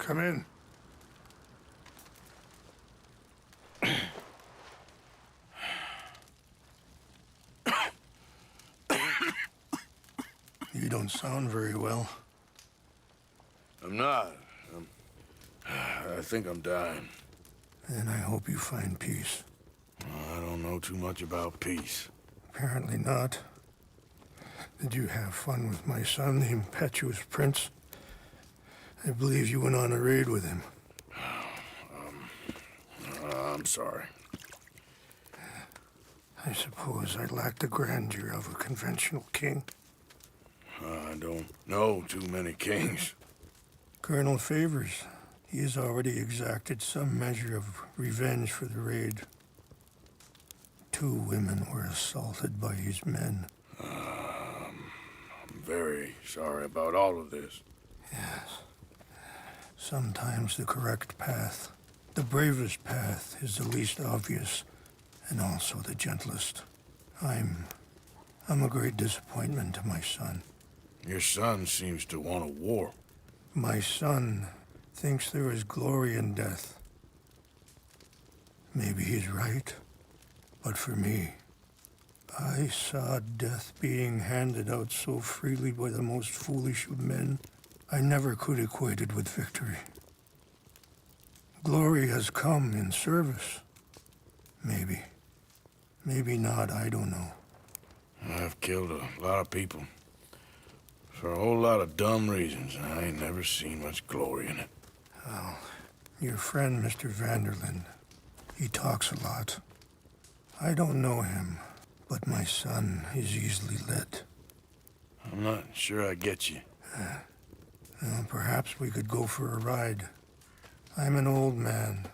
Come in. You don't sound very well. I'm not. I think I'm dying. And I hope you find peace. I don't know too much about peace. Apparently not. Did you have fun with my son, the impetuous prince? I believe you went on a raid with him. I'm sorry. I suppose I lack the grandeur of a conventional king. I don't know too many kings. Colonel Favors, he has already exacted some measure of revenge for the raid. 2 women were assaulted by his men. I'm very sorry about all of this. Yes. Sometimes the correct path, the bravest path, is the least obvious, and also the gentlest. I'm a great disappointment to my son. Your son seems to want a war. My son thinks there is glory in death. Maybe he's right, but for me, I saw death being handed out so freely by the most foolish of men, I never could equate it with victory. Glory has come in service. Maybe. Maybe not, I don't know. I've killed a lot of people. For a whole lot of dumb reasons, and I ain't never seen much glory in it. Well, your friend, Mr. Vanderlyn, he talks a lot. I don't know him, but my son is easily led. I'm not sure I get you. Well, perhaps we could go for a ride. I'm an old man.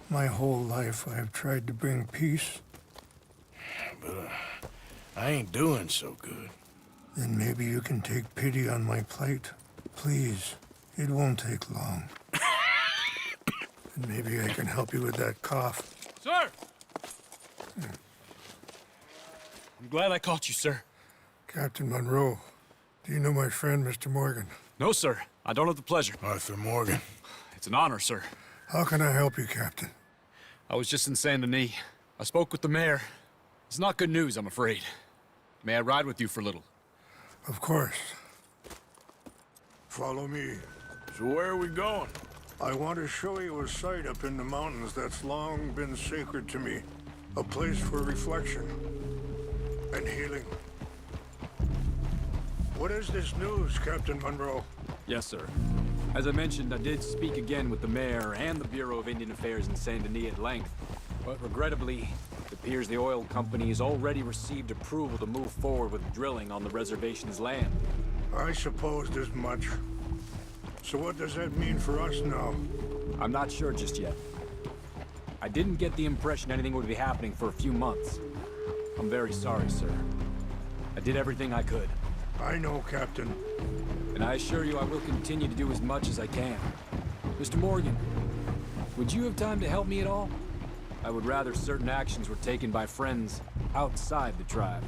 My whole life I have tried to bring peace. But I ain't doing so good. Then maybe you can take pity on my plight. Please, it won't take long. And maybe I can help you with that cough. Sir! I'm glad I caught you, sir. Captain Monroe, do you know my friend, Mr. Morgan? No, sir. I don't have the pleasure. Arthur Morgan. It's an honor, sir. How can I help you, Captain? I was just in Saint Denis. I spoke with the mayor. It's not good news, I'm afraid. May I ride with you for a little? Of course. Follow me. So where are we going? I want to show you a site up in the mountains that's long been sacred to me. A place for reflection and healing. What is this news, Captain Monroe? Yes, sir. As I mentioned, I did speak again with the mayor and the Bureau of Indian Affairs in Saint Denis at length. But regrettably, it appears the oil company has already received approval to move forward with drilling on the reservation's land. I supposed as much. So what does that mean for us now? I'm not sure just yet. I didn't get the impression anything would be happening for a few months. I'm very sorry, sir. I did everything I could. I know, Captain. And I assure you I will continue to do as much as I can. Mr. Morgan, would you have time to help me at all? I would rather certain actions were taken by friends outside the tribe.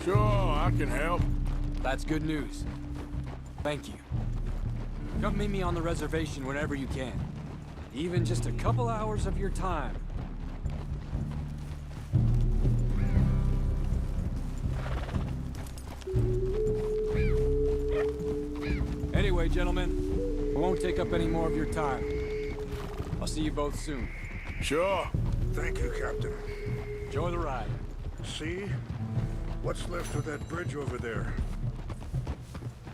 Sure, I can help. That's good news. Thank you. Come meet me on the reservation whenever you can. Even just a couple hours of your time. Anyway, gentlemen, I won't take up any more of your time. I'll see you both soon. Sure. Thank you, Captain. Enjoy the ride. See? What's left of that bridge over there?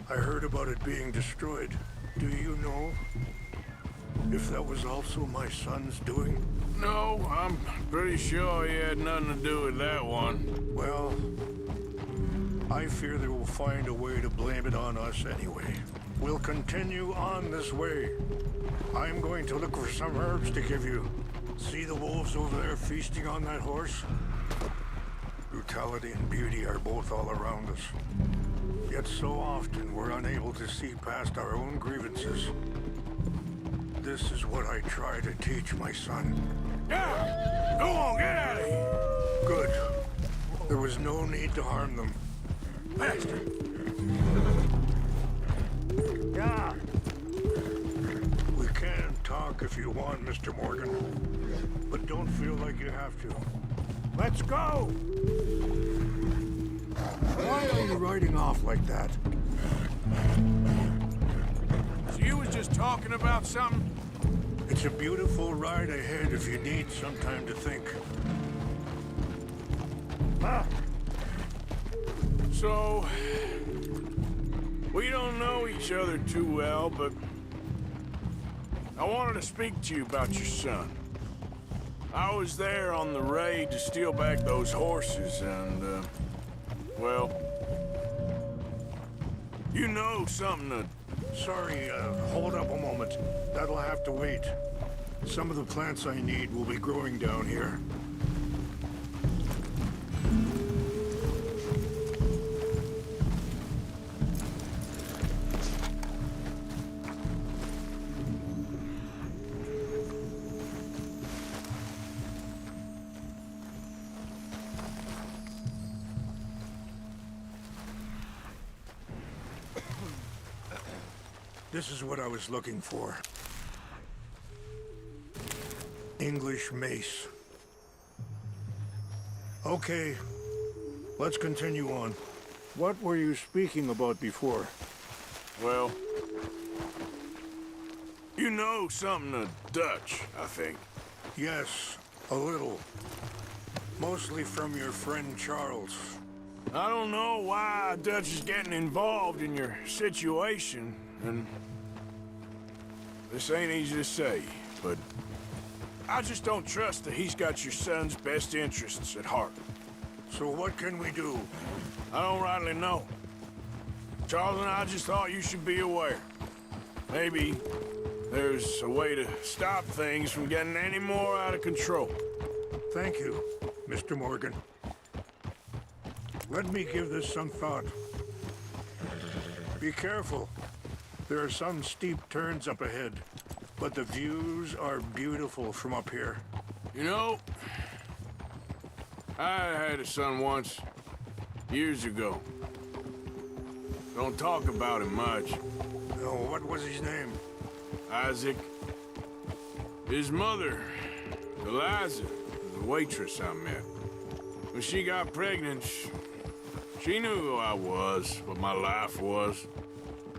I heard about it being destroyed. Do you know if that was also my son's doing? No, I'm pretty sure he had nothing to do with that one. Well, I fear they will find a way to blame it on us anyway. We'll continue on this way. I'm going to look for some herbs to give you. See the wolves over there feasting on that horse? Brutality and beauty are both all around us. Yet so often we're unable to see past our own grievances. This is what I try to teach my son. Yeah! Go on, get out of here! Good. There was no need to harm them. Faster! talk if you want, Mr. Morgan. But don't feel like you have to. Let's go! Why are you riding off like that? So you was just talking about something? It's a beautiful ride ahead if you need some time to think. Ah! So, we don't know each other too well, but I wanted to speak to you about your son. I was there on the raid to steal back those horses, and, well, you know something to... Sorry, hold up a moment. That'll have to wait. Some of the plants I need will be growing down here. This is what I was looking for. English mace. Okay, let's continue on. What were you speaking about before? Well, you know something of Dutch, I think. Yes, a little. Mostly from your friend Charles. I don't know why Dutch is getting involved in your situation, and this ain't easy to say, but I just don't trust that he's got your son's best interests at heart. So what can we do? I don't rightly know. Charles and I just thought you should be aware. Maybe there's a way to stop things from getting any more out of control. Thank you, Mr. Morgan. Let me give this some thought. Be careful. There are some steep turns up ahead, but the views are beautiful from up here. You know, I had a son once, years ago. Don't talk about him much. Oh, what was his name? Isaac. His mother, Eliza, was a waitress I met. When she got pregnant, she knew who I was, what my life was.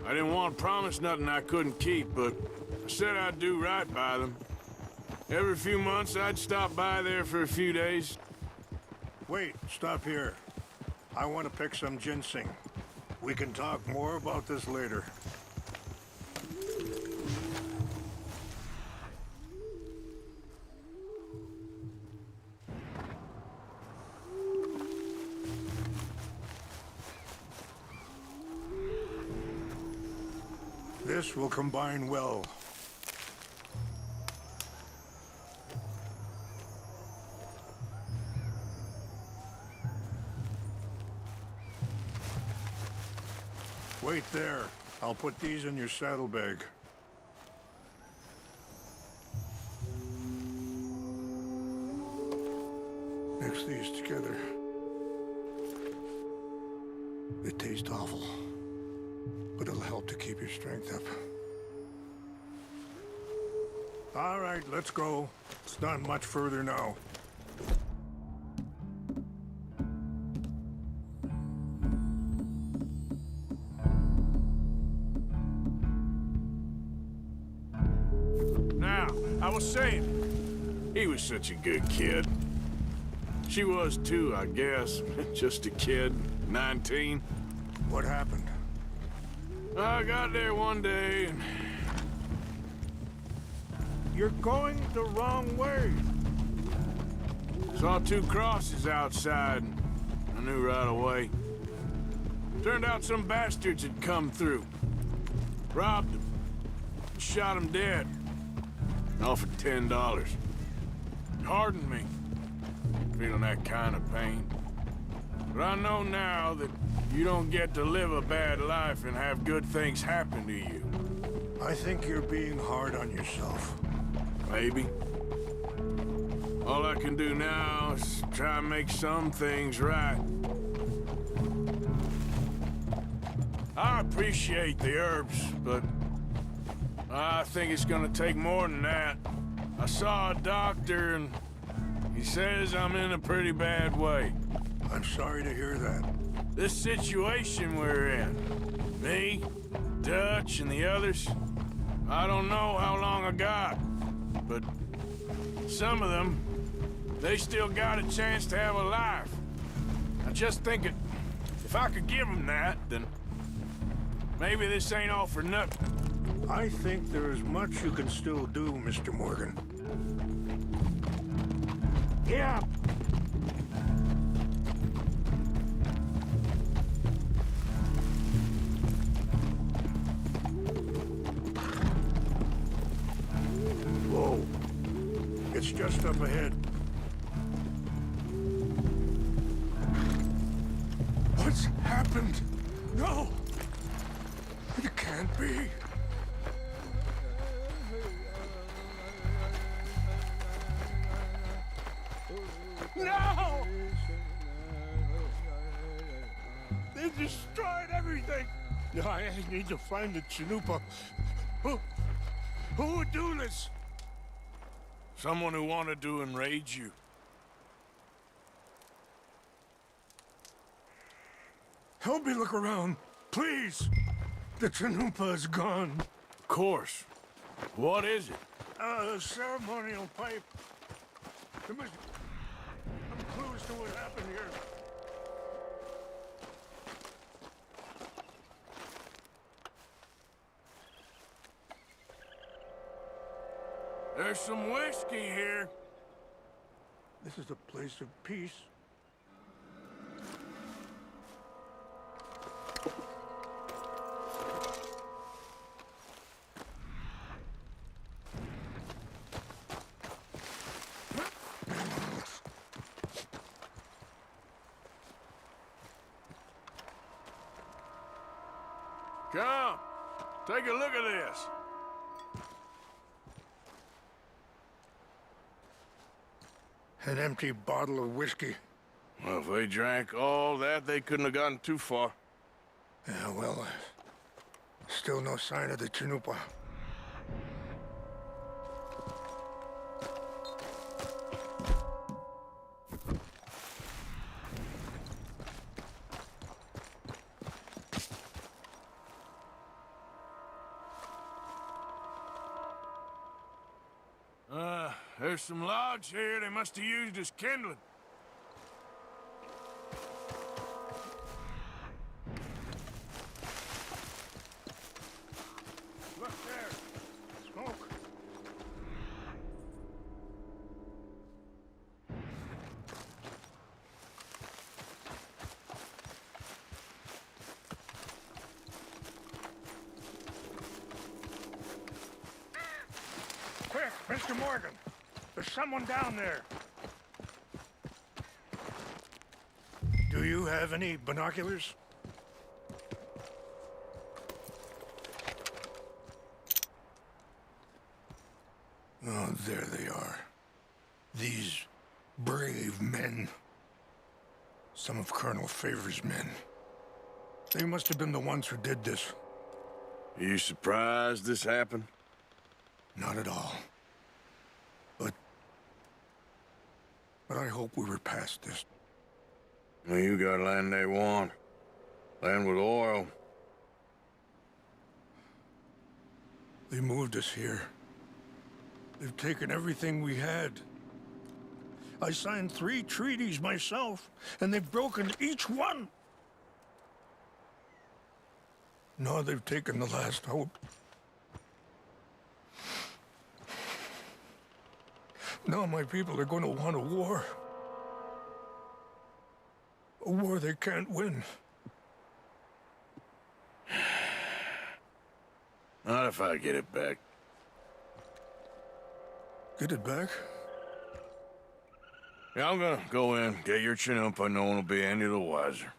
I didn't want to promise nothing I couldn't keep, but I said I'd do right by them. Every few months, I'd stop by there for a few days. Wait, stop here. I want to pick some ginseng. We can talk more about this later. This will combine well. Wait there. I'll put these in your saddlebag. Mix these together. They taste awful, but it'll help to keep your strength up. All right, let's go. It's not much further now. Now, I was saying, he was such a good kid. She was too, I guess. Just a kid, 19. What happened? I got there one day and... You're going the wrong way. saw two crosses outside. I knew right away. Turned out some bastards had come through. Robbed them. Shot them dead. Offered $10. Hardened me. Feeling that kind of pain. But I know now that you don't get to live a bad life and have good things happen to you. I think you're being hard on yourself. Maybe. All I can do now is try and make some things right. I appreciate the herbs, but I think it's gonna take more than that. I saw a doctor and he says I'm in a pretty bad way. I'm sorry to hear that. This situation we're in, me, Dutch, and the others, I don't know how long I got, but some of them, they still got a chance to have a life. I'm just thinking, if I could give them that, then maybe this ain't all for nothing. I think there is much you can still do, Mr. Morgan. Yeah. Whoa. It's just up ahead. What's happened? No! It can't be. No! They destroyed everything! I need to find the Chanupa. Who would do this? Someone who wanted to enrage you. Help me look around, please. The Chanupa is gone. Of course. What is it? A ceremonial pipe. There must be some clues to what happened here. There's some whiskey here. This is a place of peace. Come, take a look at this. An empty bottle of whiskey. Well, if they drank all that, they couldn't have gotten too far. Yeah, well, still no sign of the Chanupa. There's some logs here they must have used as kindling. Look there. Smoke. Quick, Mr. Morgan. There's someone down there. Do you have any binoculars? Oh, there they are. These brave men. Some of Colonel Favor's men. They must have been the ones who did this. Are you surprised this happened? Not at all. But I hope we were past this. Well, you got land they want. Land with oil. They moved us here. They've taken everything we had. I signed 3 treaties myself, and they've broken each one. Now they've taken the last hope. Now my people are going to want a war. A war they can't win. Not if I get it back. Get it back? Yeah, I'm gonna go in, get your Chanupa, no one will be any the wiser.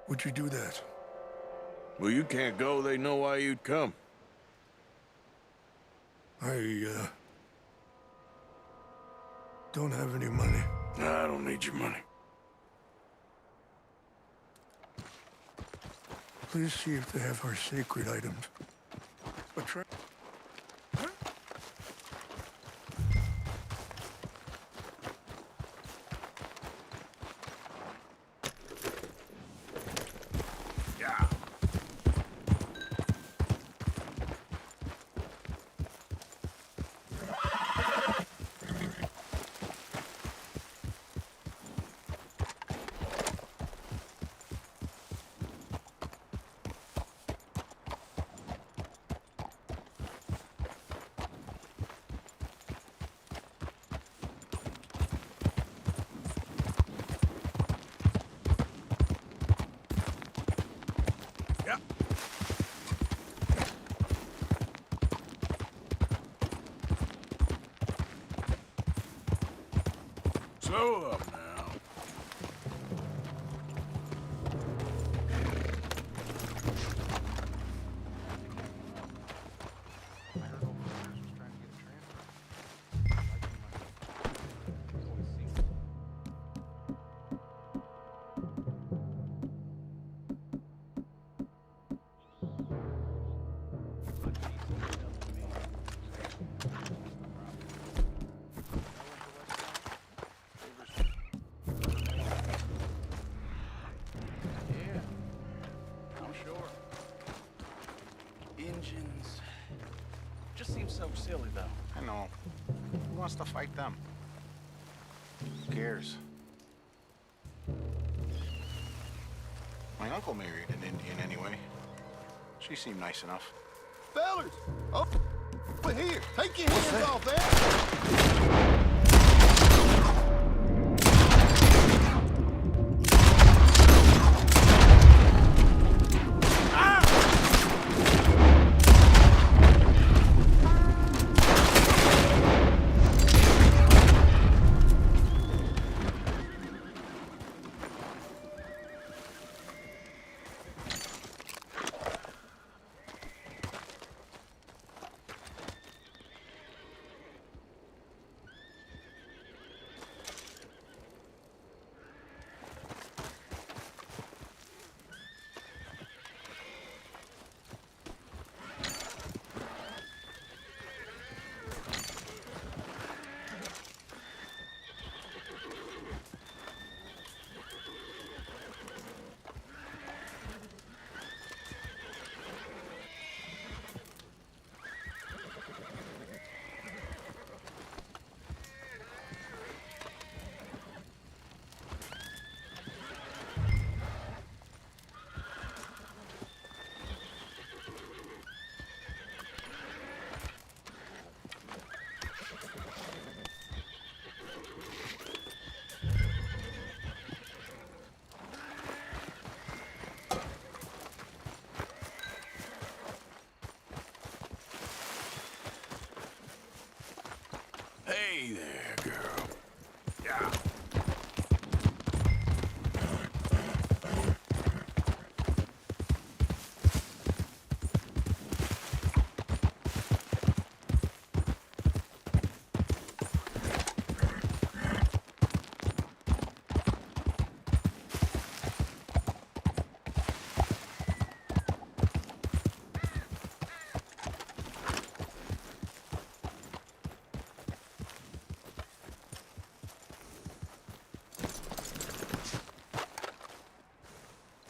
Would you do that? Well, you can't go, they know why you'd come. I don't have any money. Nah, I don't need your money. Please see if they have our sacred items. But try... Yeah. Yeah. Slow up now. Yeah, I'm sure. Engines. Just seems so silly, though. I know. Who wants to fight them? Who cares? My uncle married an Indian anyway. She seemed nice enough. Fellas, over here. Take your hands off that. Hey there, girl. Yeah.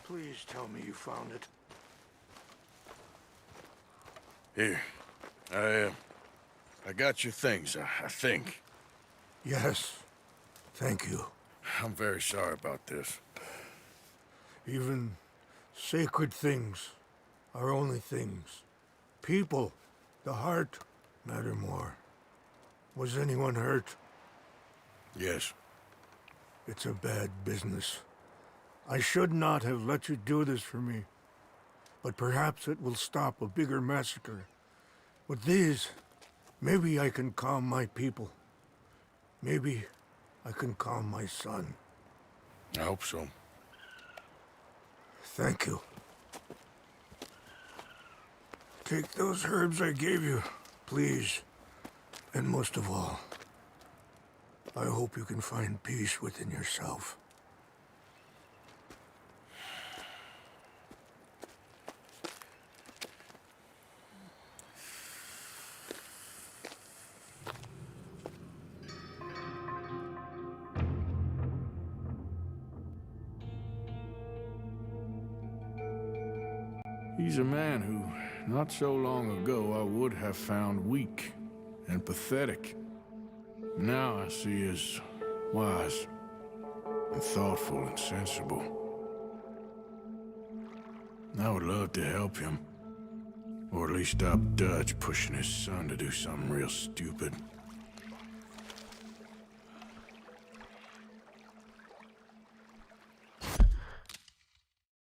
Please tell me you found it. Here. I got your things, I think. Yes. Thank you. I'm very sorry about this. Even sacred things are only things. People, the heart, matter more. Was anyone hurt? Yes. It's a bad business. I should not have let you do this for me. But perhaps it will stop a bigger massacre. With these, maybe I can calm my people. Maybe I can calm my son. I hope so. Thank you. Take those herbs I gave you, please. And most of all, I hope you can find peace within yourself. He's a man who, not so long ago, I would have found weak and pathetic. Now I see as wise and thoughtful and sensible. I would love to help him. Or at least stop Dutch pushing his son to do something real stupid.